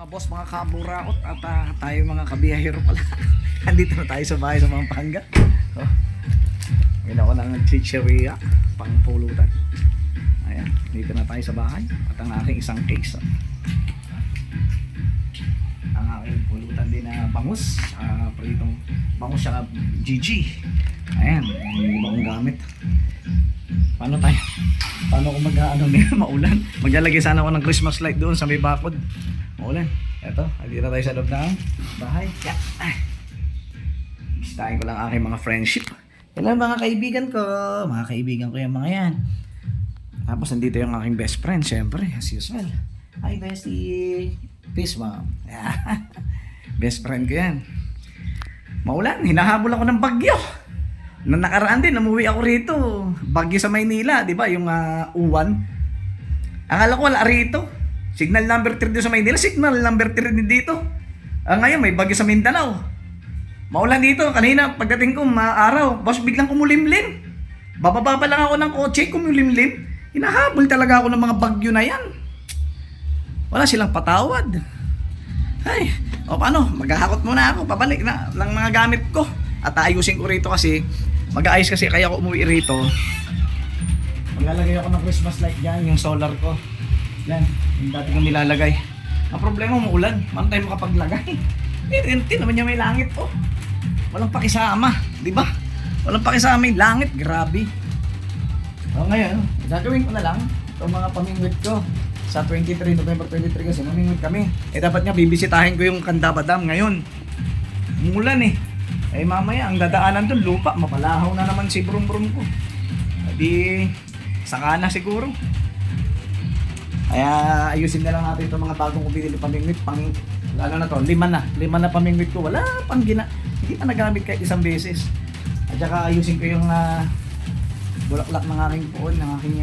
Boss, mga kaburaot at tayo mga kabiyahero pala. Andito na tayo sa bahay sa Pampanga. Oh. Ngayon ako ng chicheria pang pulutan. Ayan, dito na tayo sa bahay at ang aking isang case. Ang aking pulutan din na bangus, pritong bangus siya GG. Ayan, yung ibang gamit. Paano ko maulan? Maglalagay sana ako ng Christmas light doon sa may bakod. Maulan. Eto, dito tayo sa loob ng bahay. Yeah. Bisitahin ko lang aking mga friendship. Hello mga kaibigan ko. Mga kaibigan ko yung mga yan. Tapos nandito yung aking best friend, syempre, as usual. Hi bestie. Peace mom. Yeah. Best friend ko yan. Maulan, hinahabol ako ng bagyo. Nung nakaraan din, umuwi ako rito. Bagyo sa Maynila, di ba? Yung uwan. Akala ko wala rito. Signal number 3 dito sa Maynila, signal number 3 din dito. Ngayon may bagyo sa Mindanao. Maulan dito, kanina pagdating ko araw, boss biglang kumulimlim. Bababa pa lang ako ng kotse, kumulimlim. Hinahabol talaga ako ng mga bagyo na yan. Wala silang patawad. Ay, o paano, maghahakot muna ako, pabalik na ng mga gamit ko. At ayusin ko rito kasi, mag-aayos kasi kaya ako umuwi rito. Maglalagay ako ng Christmas light dyan, yung solar ko. Yan, yung dati kong nilalagay. Ang problema, umuulan. Paano tayo makapaglagay? Hindi naman niya may langit po. Walang pakisama, di ba? Walang pakisama yung langit, grabe. O ngayon, gagawin ko na lang itong mga pamingwit ko. Sa 23, November 23 kasi mamingwit kami. Dapat nga bibisitahin ko yung Candaba Dam ngayon. Umulan eh. Mamaya, ang dadaanan doon, lupa, mapalahaw na naman si brum-brum ko. Di, saka na siguro. Kaya ayusin na lang natin itong mga bagong kubili pamingwit. Lalo na to, lima na pamingwit ko. Wala pang hindi pa nagamit kahit isang beses. At saka ayusin ko yung bulaklak ng aking puon, ng aking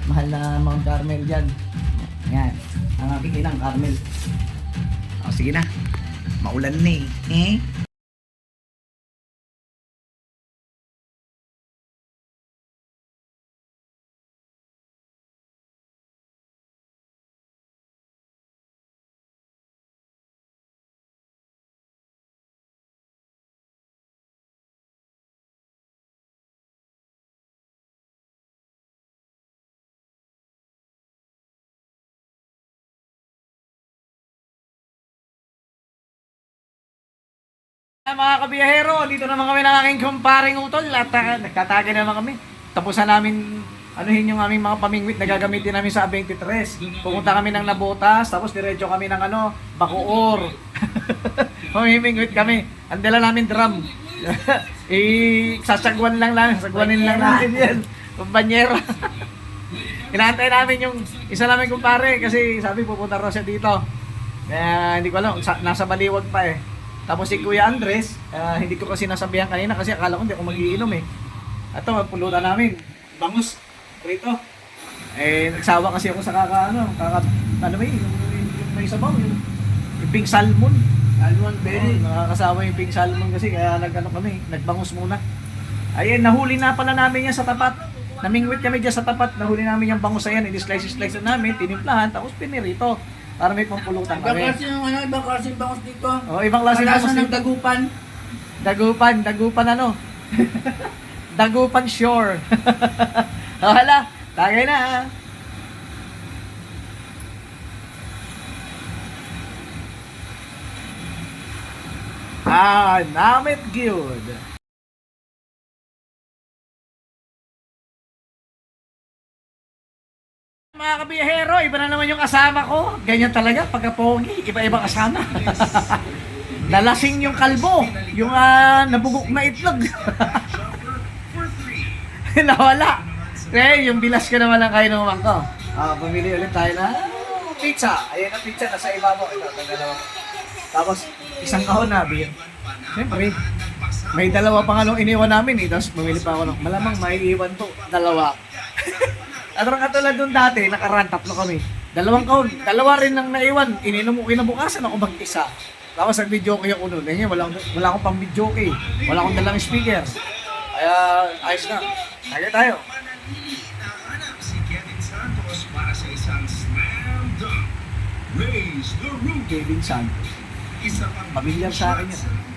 mahal na Mount Carmel dyan. Yan, ang aking inang Carmel. O sige na, maulan na eh. Mga kabiyahero, dito naman kami ng aking kumparing utol at nagtatagay naman kami. Tapos na namin anuhin yung aming mga pamingwit na gagamitin namin sa 23. Pupunta kami ng Nabotas, tapos diretso kami ng Bacoor. Pamimingwit kami. Ang dala namin drum. Sasagwanin lang namin yan. Kumpanyero. Inaantay namin yung isa namin kumpare kasi sabi pupunta raw siya dito. Hindi ko alam, nasa Baliwag pa eh. Tapos si Kuya Andres, hindi ko kasi nasabihan kanina kasi akala ko hindi ako magiinom eh. Ito, pulutan namin. Bangus. Rito. Nagsawa kasi ako sa ano ba yung may sabaw, yung pink salmon. Salmon berry. Nakakasawa yung pink salmon kasi kaya nagbangus muna. Ayun, nahuli na pala namin yan sa tapat. Namingwit kami dyan sa tapat, nahuli namin yung bangus na yan. I-slice na namin, tinimplahan, tapos pinirito. Para may pampulutan kami. Ibang klase yung bangus dito. Oh, ibang klase ng bangus ng dagupan. Dagupan ano? Dagupan shore. Hala, tagay na. Namit good. Mga kabiyahero, iba na naman yung kasama ko. Ganyan talaga, pagka-pogi, iba-ibang kasama. Lalasing yung kalbo, yung nabugok na itlog. Nawala. Yung bilas ko naman ang kainuman ko. Pumili ulit tayo na pizza. Ayan ang pizza, nasa ibabaw. Ito, dalawa. Tapos, isang kahon na beer. Siyempre, may dalawa pa nga nung iniwan namin eh. Tapos, bumili pa ako ng malamang may iwan to. Dalawa. At katulad doon dati, nakaraan, 3 kami. Dalawa rin nang naiwan. Ininom ko kinabukasan ako mag-isa. Tapos nag-video ko ako noon. Wala akong pang video kay. Wala akong dalang speaker. Kaya ayos na. Tagay tayo. Raise the roof. Kevin Santos. Isa pang Pamilyar sa akin yun.